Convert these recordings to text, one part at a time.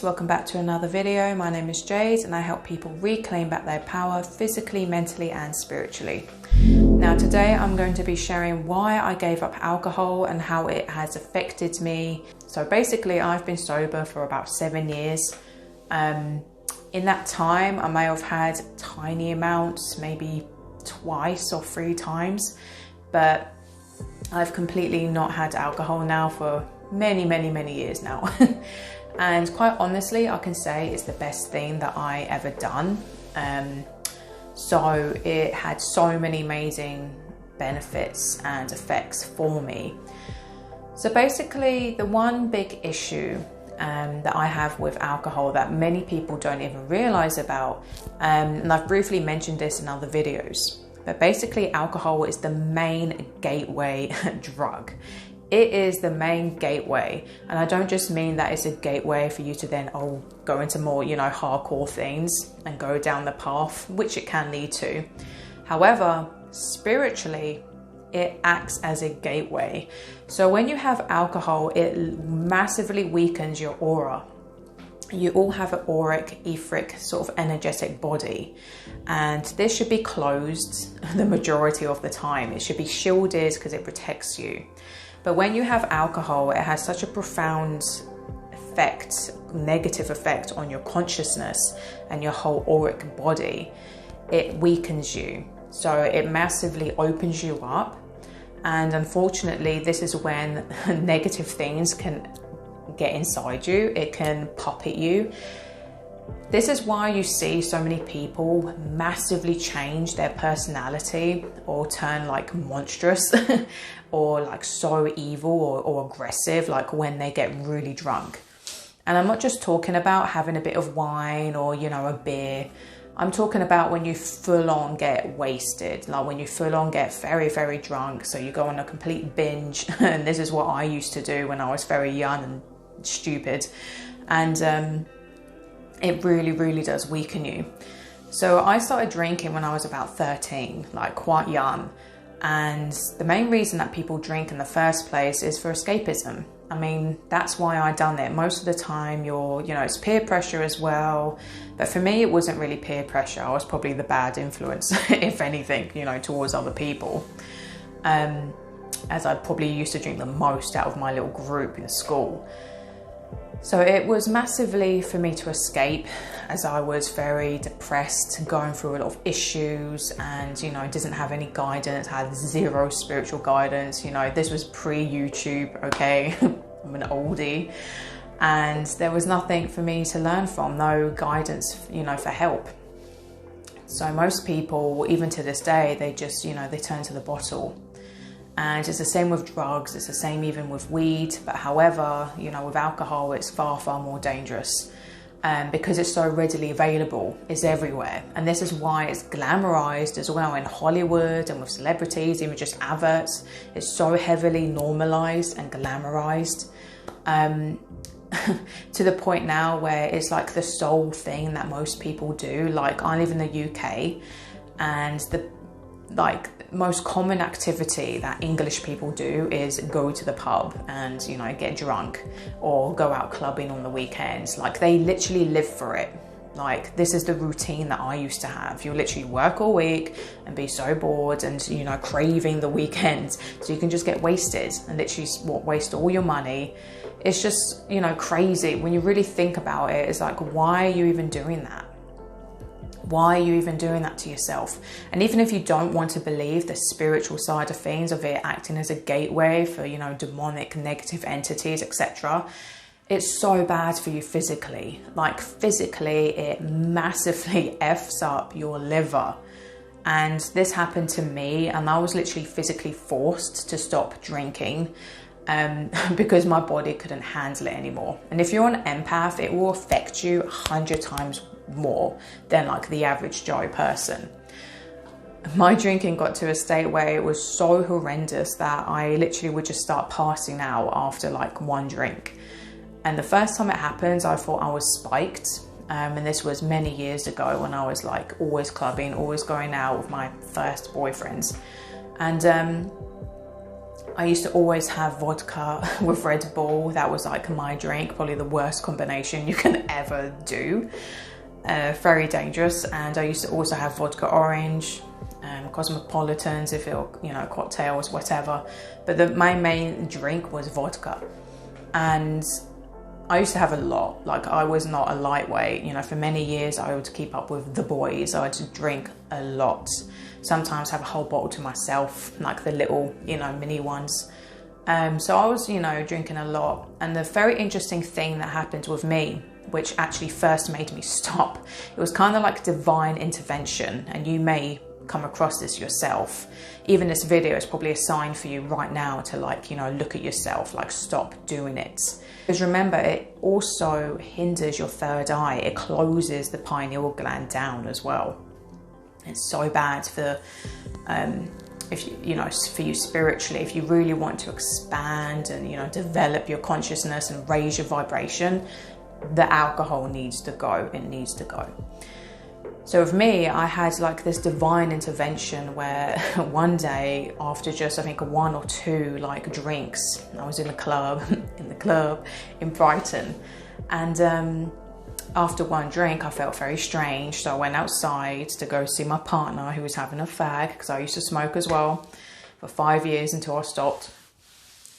welcome back to another video. My name is Jade and I help people reclaim back their power physically, mentally and spiritually. Now today I'm going to be sharing why I gave up alcohol and how it has affected me. So basically I've been sober for about 7 years. In that time I may have had tiny amounts, maybe twice or 3 times, but I've completely not had alcohol now for many years now. And quite honestly, I can say it's the best thing that I ever done. So it had so many amazing benefits and effects for me. So basically the one big issue that I have with alcohol that many people don't even realize about, and I've briefly mentioned this in other videos, but basically alcohol is the main gateway drug. It is the main gateway, and I don't just mean that it's a gateway for you to then go into more, hardcore things and go down the path, which it can lead to. However, spiritually, it acts as a gateway. So when you have alcohol, it massively weakens your aura. You all have an auric, etheric, sort of energetic body, and this should be closed the majority of the time. It should be shielded because it protects you. But when you have alcohol, it has such a profound effect, negative effect on your consciousness and your whole auric body. It weakens you. So it massively opens you up. And unfortunately, this is when negative things can get inside you. It can puppet you. This is why you see so many people massively change their personality or turn like monstrous or like so evil or aggressive, like when they get really drunk. And I'm not just talking about having a bit of wine or, a beer. I'm talking about when you full on get wasted, like when you full on get very drunk. So you go on a complete binge. And this is what I used to do when I was very young and stupid. And it really does weaken you. So I started drinking when I was about 13, like quite young. And the main reason that people drink in the first place is for escapism. I mean, that's why I done it. Most of the time it's peer pressure as well. But for me, it wasn't really peer pressure. I was probably the bad influence, if anything, towards other people. As I probably used to drink the most out of my little group in school. So it was massively for me to escape, as I was very depressed, going through a lot of issues, and didn't have any guidance, had zero spiritual guidance. This was pre-YouTube, okay? I'm an oldie, and there was nothing for me to learn from, no guidance, for help. So most people, even to this day, they just, they turn to the bottle. And it's the same with drugs, it's the same even with weed. But however, with alcohol, it's far more dangerous because it's so readily available, it's everywhere. And this is why it's glamorized as well in Hollywood and with celebrities, even just adverts. It's so heavily normalized and glamorized to the point now where it's like the sole thing that most people do. Like I live in the UK, and the most common activity that English people do is go to the pub and get drunk or go out clubbing on the weekends. Like they literally live for it. Like this is the routine that I used to have. You literally work all week and be so bored and craving the weekends, so you can just get wasted and literally waste all your money. It's just crazy when you really think about it. It's like, why are you even doing that? Why are you even doing that to yourself? And even if you don't want to believe the spiritual side of things, of it acting as a gateway for, demonic, negative entities, etc., it's so bad for you physically. Like physically, it massively F's up your liver. And this happened to me, and I was literally physically forced to stop drinking because my body couldn't handle it anymore. And if you're an empath, it will affect you 100 times more than like the average Joe person. My drinking got to a state where it was so horrendous that I literally would just start passing out after like 1 drink. And the first time it happened, I thought I was spiked. And this was many years ago when I was like always clubbing, always going out with my first boyfriends. And I used to always have vodka with Red Bull. That was like my drink, probably the worst combination you can ever do. Very dangerous. And I used to also have vodka orange, cosmopolitans, if it were, you know, cocktails, whatever. But my main drink was vodka. And I used to have a lot. Like, I was not a lightweight. You know, for many years I would keep up with the boys. I would drink a lot. Sometimes have a whole bottle to myself, like the little, you know, mini ones. So I was, you know, drinking a lot. And the very interesting thing that happened with me, which actually first made me stop, it was kind of like divine intervention. And you may come across this yourself. Even this video is probably a sign for you right now to, like, you know, look at yourself, like, stop doing it. Because remember, it also hinders your third eye. It closes the pineal gland down as well. It's so bad for, if you know, for you spiritually. If you really want to expand and, you know, develop your consciousness and raise your vibration, the alcohol needs to go. It needs to go. So with me, I had like this divine intervention where one day, after just I think 1 or 2 like drinks, I was in a club in Brighton, and after 1 drink I felt very strange, so I went outside to go see my partner, who was having a fag, because I used to smoke as well for 5 years until I stopped.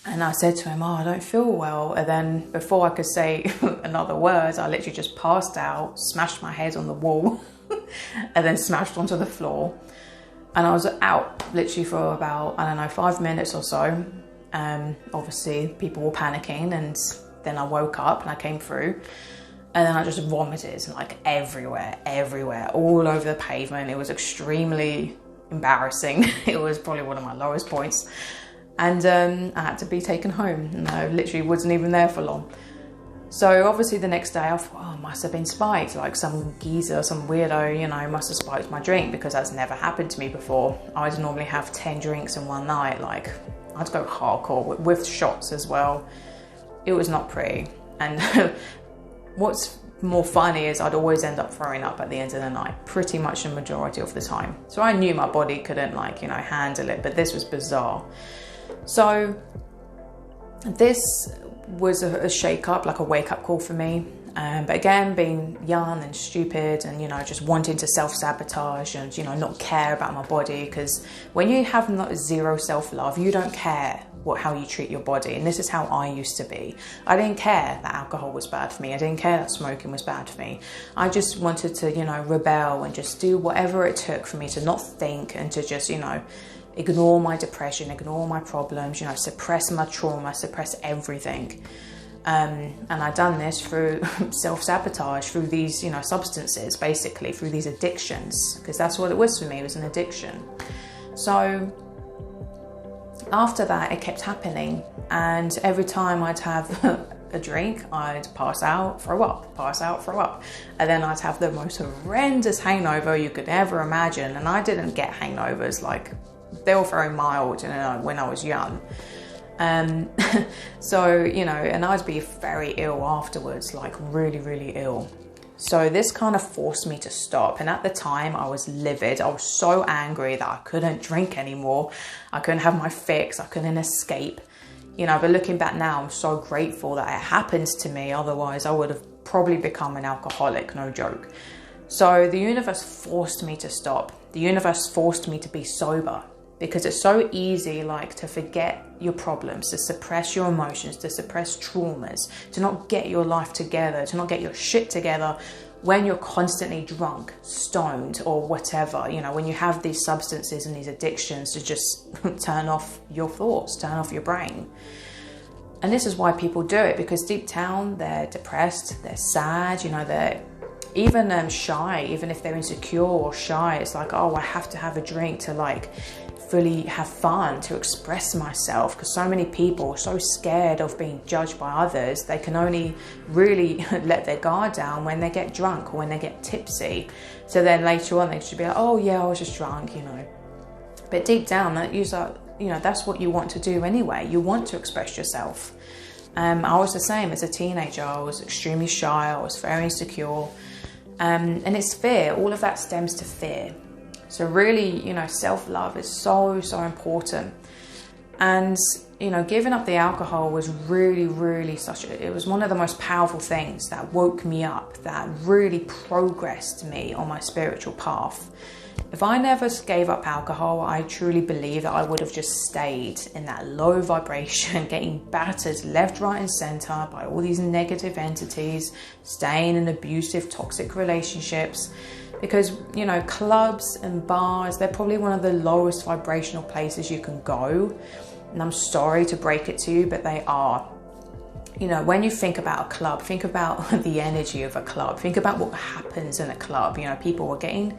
And I said to him, oh, I don't feel well. And then before I could say another word, I literally just passed out, smashed my head on the wall and then smashed onto the floor. And I was out literally for about, I don't know, 5 minutes or so. Obviously people were panicking, and then I woke up and I came through, and then I just vomited like everywhere, all over the pavement. It was extremely embarrassing. It was probably one of my lowest points. And I had to be taken home, and I literally wasn't even there for long. So obviously the next day I thought, oh, I must have been spiked, like some geezer, some weirdo, you know, must have spiked my drink, because that's never happened to me before. I'd normally have 10 drinks in one night. Like, I'd go hardcore with shots as well. It was not pretty. And what's more funny is I'd always end up throwing up at the end of the night, pretty much the majority of the time. So I knew my body couldn't, like, you know, handle it, but this was bizarre. So this was a shake up, like a wake up call for me. But again, being young and stupid, and, you know, just wanting to self-sabotage and, you know, not care about my body, because when you have zero self-love, you don't care how you treat your body. And this is how I used to be. I didn't care that alcohol was bad for me. I didn't care that smoking was bad for me. I just wanted to, you know, rebel and just do whatever it took for me to not think, and to just, you know, ignore my depression, ignore my problems, you know, suppress my trauma, suppress everything. And I've done this through self-sabotage, through these, you know, substances, basically, through these addictions, because that's what it was for me. It was an addiction. So after that, it kept happening. And every time I'd have a drink, I'd pass out, throw up, pass out, throw up. And then I'd have the most horrendous hangover you could ever imagine. And I didn't get hangovers, like, they were very mild, you know, when I was young. So, you know, and I'd be very ill afterwards, like really, really ill. So this kind of forced me to stop. And at the time I was livid. I was so angry that I couldn't drink anymore. I couldn't have my fix. I couldn't escape, you know. But looking back now, I'm so grateful that it happened to me. Otherwise I would have probably become an alcoholic, no joke. So the universe forced me to stop. The universe forced me to be sober. Because it's so easy, like, to forget your problems, to suppress your emotions, to suppress traumas, to not get your life together, to not get your shit together when you're constantly drunk, stoned, or whatever. You know, when you have these substances and these addictions, to just turn off your thoughts, turn off your brain. And this is why people do it, because deep down they're depressed, they're sad, you know, they're even shy. Even if they're insecure or shy, it's like, oh, I have to have a drink to, like, fully have fun, to express myself. Because so many people are so scared of being judged by others, they can only really let their guard down when they get drunk or when they get tipsy. So then later on they should be like, oh yeah, I was just drunk, you know. But deep down, that you know, that's what you want to do anyway. You want to express yourself. I was the same as a teenager. I was extremely shy. I was very insecure. And it's fear. All of that stems to fear. So really, you know, self-love is so, so important. And, you know, giving up the alcohol was really, really it was one of the most powerful things that woke me up, that really progressed me on my spiritual path. If I never gave up alcohol, I truly believe that I would have just stayed in that low vibration, getting battered left, right and center by all these negative entities, staying in abusive, toxic relationships. Because, you know, clubs and bars, they're probably one of the lowest vibrational places you can go. And I'm sorry to break it to you, but they are. You know, when you think about a club, think about the energy of a club. Think about what happens in a club. You know, people are getting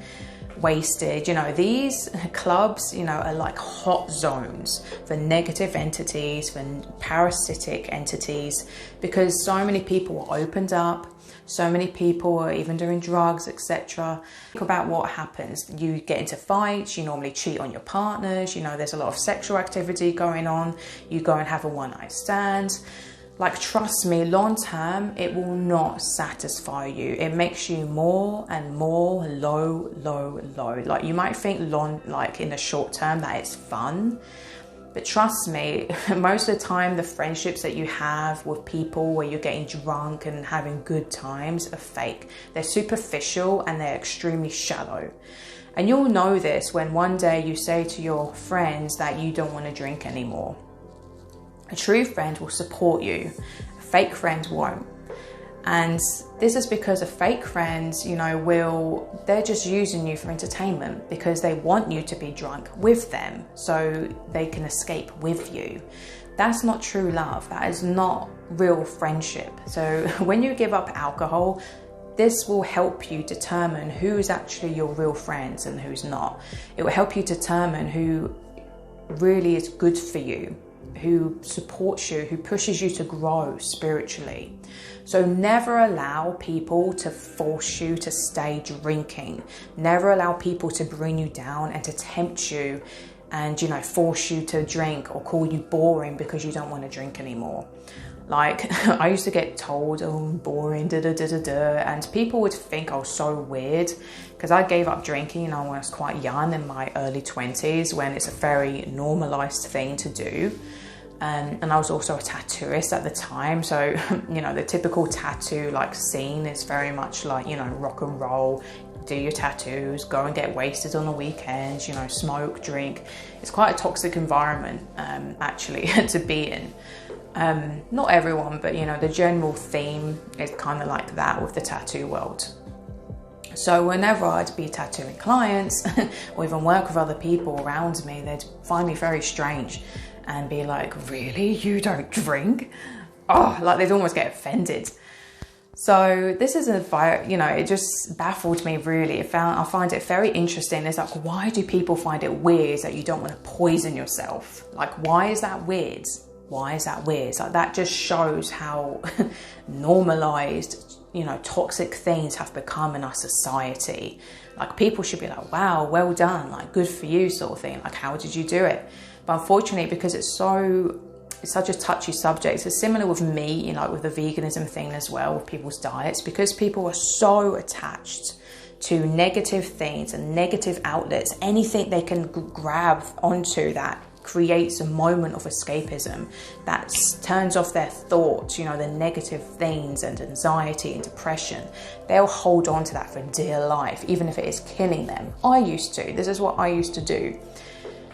wasted. You know, these clubs, you know, are like hot zones for negative entities, for parasitic entities, because so many people are opened up. So many people are even doing drugs, etc. Think about what happens. You get into fights, you normally cheat on your partners, you know, there's a lot of sexual activity going on. You go and have a one-night stand. Like, trust me, long term, it will not satisfy you. It makes you more and more low. Like, you might think like in the short term that it's fun. But trust me, most of the time, the friendships that you have with people where you're getting drunk and having good times are fake. They're superficial and they're extremely shallow. And you'll know this when one day you say to your friends that you don't want to drink anymore. A true friend will support you. A fake friend won't. And this is because a fake friend, you know, they're just using you for entertainment because they want you to be drunk with them so they can escape with you. That's not true love. That is not real friendship. So when you give up alcohol, this will help you determine who's actually your real friends and who's not. It will help you determine who really is good for you, who supports you, who pushes you to grow spiritually. So never allow people to force you to stay drinking. Never allow people to bring you down and to tempt you and, you know, force you to drink or call you boring because you don't want to drink anymore. Like, I used to get told, oh, boring, and people would think I was so weird because I gave up drinking, you know, when I was quite young, in my early 20s, when it's a very normalized thing to do. And I was also a tattooist at the time. So, you know, the typical tattoo like scene is very much like, you know, rock and roll, do your tattoos, go and get wasted on the weekends, you know, smoke, drink. It's quite a toxic environment, actually, to be in. Not everyone, but, you know, the general theme is kind of like that with the tattoo world. So whenever I'd be tattooing clients or even work with other people around me, they'd find me very strange and be like, really? You don't drink? Oh, like they'd almost get offended. So this is you know, it just baffled me really. I find it very interesting. It's like, why do people find it weird that you don't want to poison yourself? Like, why is that weird? Why is that weird? Like, that just shows how normalized, you know, toxic things have become in our society. Like, people should be like, wow, well done, like, good for you, sort of thing. Like, how did you do it? But unfortunately, because it's such a touchy subject, it's similar with meat, you know, like with the veganism thing as well, with people's diets, because people are so attached to negative things and negative outlets, anything they can grab onto that creates a moment of escapism, that turns off their thoughts, you know, the negative things and anxiety and depression. They'll hold on to that for dear life, even if it is killing them. I used to. This is what I used to do.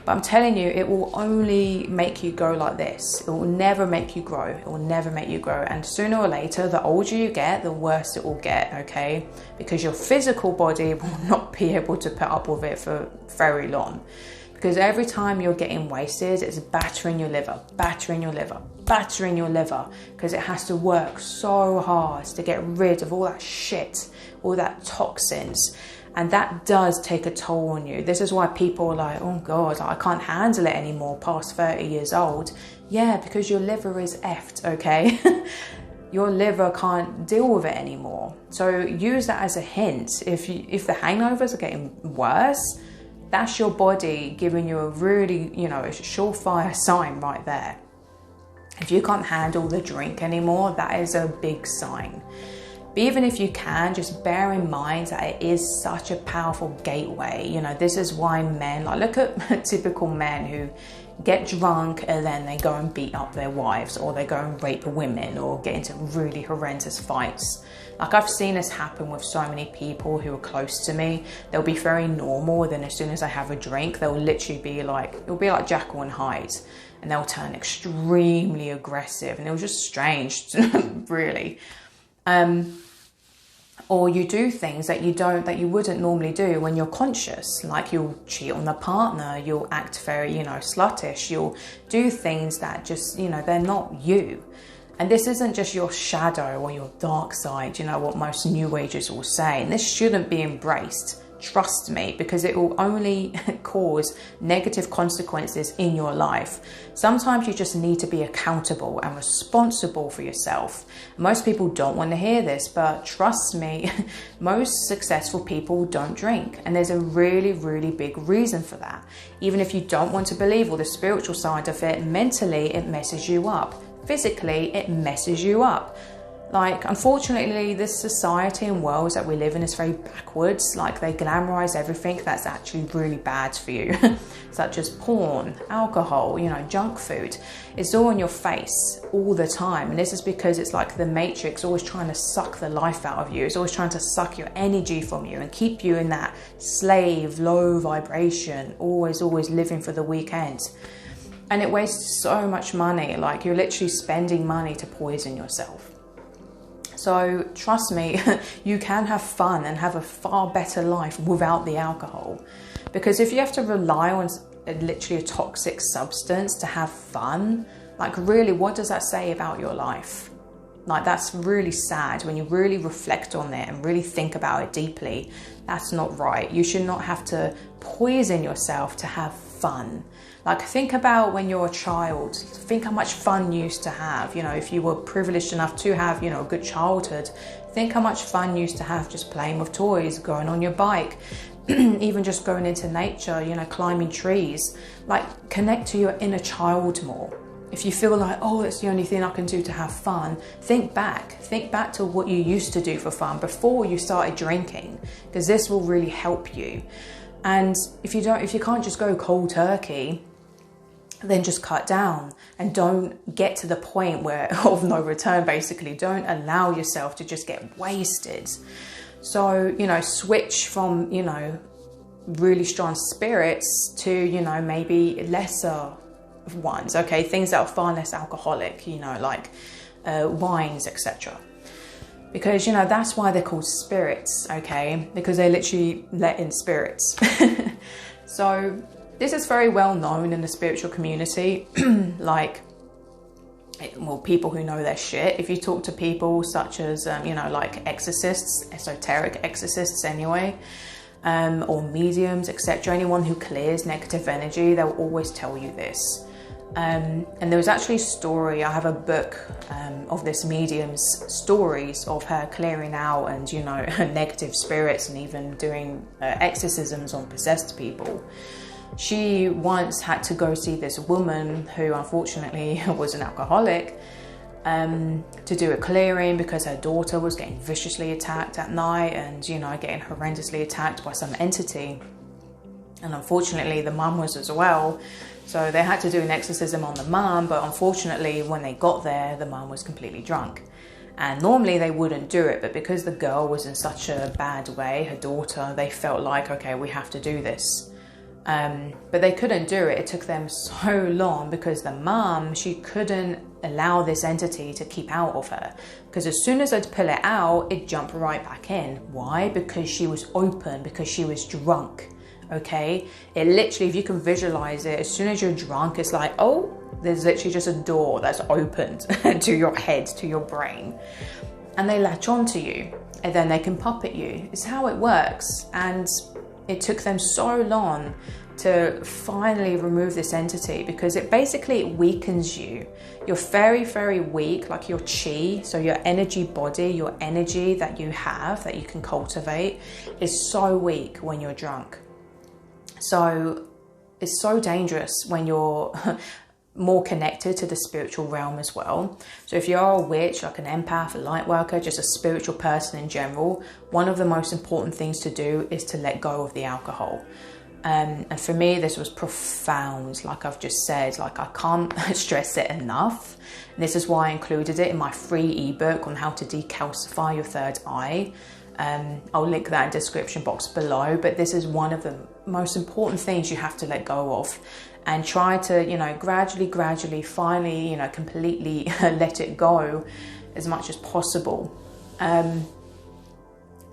But I'm telling you, it will only make you go like this. It will never make you grow. It will never make you grow. And sooner or later, the older you get, the worse it will get, okay? Because your physical body will not be able to put up with it for very long. Because every time you're getting wasted, it's battering your liver, battering your liver, battering your liver. Because it has to work so hard to get rid of all that shit, all that toxins. And that does take a toll on you. This is why people are like, oh God, I can't handle it anymore past 30 years old. Yeah, because your liver is effed, okay? Your liver can't deal with it anymore. So use that as a hint. If the hangovers are getting worse, that's your body giving you a really, you know, a surefire sign right there. If you can't handle the drink anymore, that is a big sign. But even if you can, just bear in mind that it is such a powerful gateway. You know, this is why men, like, look at typical men who get drunk and then they go and beat up their wives, or they go and rape women, or get into really horrendous fights. Like, I've seen this happen with so many people who are close to me. They'll be very normal, then as soon as they have a drink, they'll literally be like, it'll be like Jekyll and Hyde, and they'll turn extremely aggressive, and it was just strange, really. Or you do things that you wouldn't normally do when you're conscious, like you'll cheat on the partner, you'll act very, sluttish, you'll do things that just, they're not you. And this isn't just your shadow or your dark side, what most New Agers will say. And this shouldn't be embraced. Trust me, because it will only cause negative consequences in your life. Sometimes you just need to be accountable and responsible for yourself. Most people don't want to hear this, but trust me, most successful people don't drink. And there's a really, really big reason for that. Even if you don't want to believe all the spiritual side of it, mentally it messes you up. Physically, it messes you up. Like, unfortunately, this society and world that we live in is very backwards. Like, they glamorize everything that's actually really bad for you, such as porn, alcohol, junk food. It's all in your face all the time. And this is because it's like the Matrix always trying to suck the life out of you. It's always trying to suck your energy from you and keep you in that slave, low vibration, always living for the weekend. And it wastes so much money. Like, you're literally spending money to poison yourself. So trust me, you can have fun and have a far better life without the alcohol. Because if you have to rely on literally a toxic substance to have fun, like, really, what does that say about your life? Like, that's really sad when you really reflect on it and really think about it deeply. That's not right. You should not have to poison yourself to have fun. Like, think about when you're a child. Think how much fun you used to have. If you were privileged enough to have, a good childhood, think how much fun you used to have just playing with toys, going on your bike, even just going into nature, climbing trees. Like, connect to your inner child more. If you feel like, oh, that's the only thing I can do to have fun, think back to what you used to do for fun before you started drinking, because this will really help you. And if you can't just go cold turkey, then just cut down and don't get to the point of no return, basically. Don't allow yourself to just get wasted. So, switch from, really strong spirits to, maybe lesser ones, okay? Things that are far less alcoholic, like wines, etc. Because, that's why they're called spirits, okay? Because they literally let in spirits. So this is very well known in the spiritual community, people who know their shit. If you talk to people such as, like exorcists, esoteric exorcists anyway, or mediums, etc., anyone who clears negative energy, they'll always tell you this. And there was actually a story, I have a book of this medium's stories of her clearing out and, negative spirits, and even doing exorcisms on possessed people. She once had to go see this woman who unfortunately was an alcoholic to do a clearing because her daughter was getting viciously attacked at night and, getting horrendously attacked by some entity. And unfortunately the mum was as well. So they had to do an exorcism on the mum, but unfortunately when they got there, the mum was completely drunk. And normally they wouldn't do it, but because the girl was in such a bad way, her daughter, they felt like, okay, we have to do this. But they couldn't do it. It took them so long because the mum, she couldn't allow this entity to keep out of her. Because as soon as they'd pull it out, it jumped right back in. Why? Because she was open, because she was drunk. Okay? It literally, if you can visualize it, as soon as you're drunk, it's like, oh, there's literally just a door that's opened to your head, to your brain. And they latch onto you. And then they can puppet you. It's how it works. And it took them so long to finally remove this entity because it basically weakens you. You're very, very weak, like your chi, so your energy body, your energy that you have, that you can cultivate, is so weak when you're drunk. So it's so dangerous when you're more connected to the spiritual realm as well. So if you're a witch, like an empath, a light worker, just a spiritual person in general, one of the most important things to do is to let go of the alcohol. And for me, this was profound. Like I've just said, like I can't stress it enough. And this is why I included it in my free ebook on how to decalcify your third eye. I'll link that in the description box below, but this is one of the most important things you have to let go of, and try to, you know, gradually, finally, you know, completely let it go as much as possible.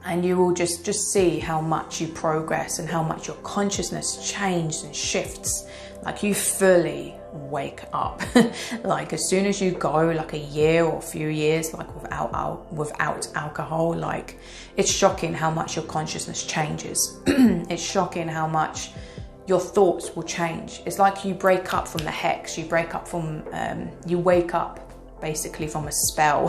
And you will just see how much you progress and how much your consciousness changes and shifts. Like you fully wake up. Like as soon as you go like a year or a few years like without alcohol, like it's shocking how much your consciousness changes. It's shocking how much your thoughts will change. It's like you break up from the hex, you break up from you wake up basically from a spell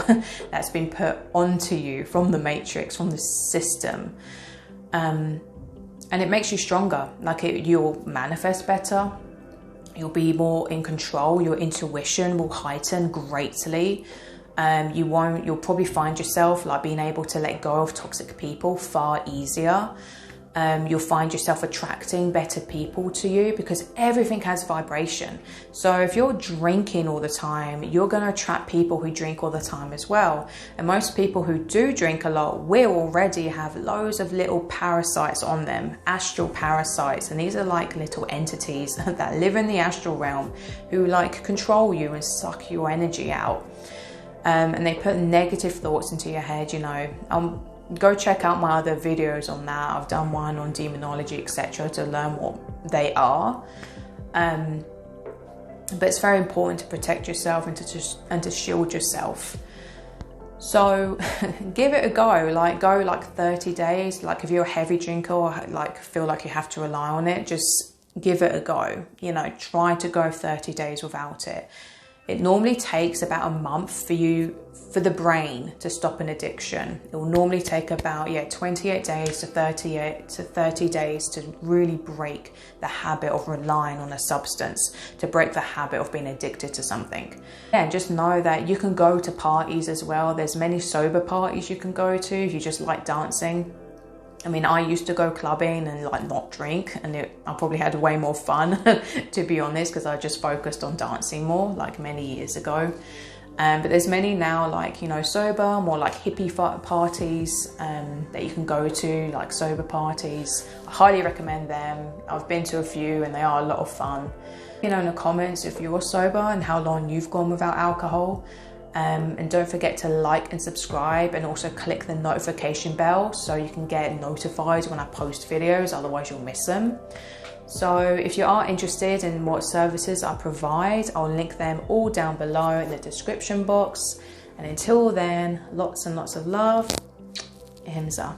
that's been put onto you from the matrix, from the system, and it makes you stronger. Like you'll manifest better, you'll be more in control, your intuition will heighten greatly. You'll probably find yourself like being able to let go of toxic people far easier. You'll find yourself attracting better people to you, because everything has vibration. So if you're drinking all the time, you're going to attract people who drink all the time as well. And most people who do drink a lot will already have loads of little parasites on them, astral parasites. And these are like little entities that live in the astral realm who like control you and suck your energy out. And they put negative thoughts into your head, you know. Go check out my other videos on that. I've done one on demonology, etc., to learn what they are. But it's very important to protect yourself and to shield yourself. So give it a go. Like go like 30 days. Like if you're a heavy drinker or like feel like you have to rely on it, just give it a go. You know, try to go 30 days without it. It normally takes about a month for the brain to stop an addiction. It will normally take about 28 days to 30 days to really break the habit of relying on a substance, to break the habit of being addicted to something. And just know that you can go to parties as well. There's many sober parties you can go to if you just like dancing. I mean, I used to go clubbing and like not drink, and I probably had way more fun to be honest, because I just focused on dancing more like many years ago. But there's many now, like, you know, sober, more like hippie parties that you can go to, like sober parties. I highly recommend them. I've been to a few and they are a lot of fun. You know, in the comments if you're sober and how long you've gone without alcohol. And don't forget to like and subscribe, and also click the notification bell so you can get notified when I post videos, otherwise you'll miss them. So if you are interested in what services I provide, I'll link them all down below in the description box. And until then, lots and lots of love. Ahimsa.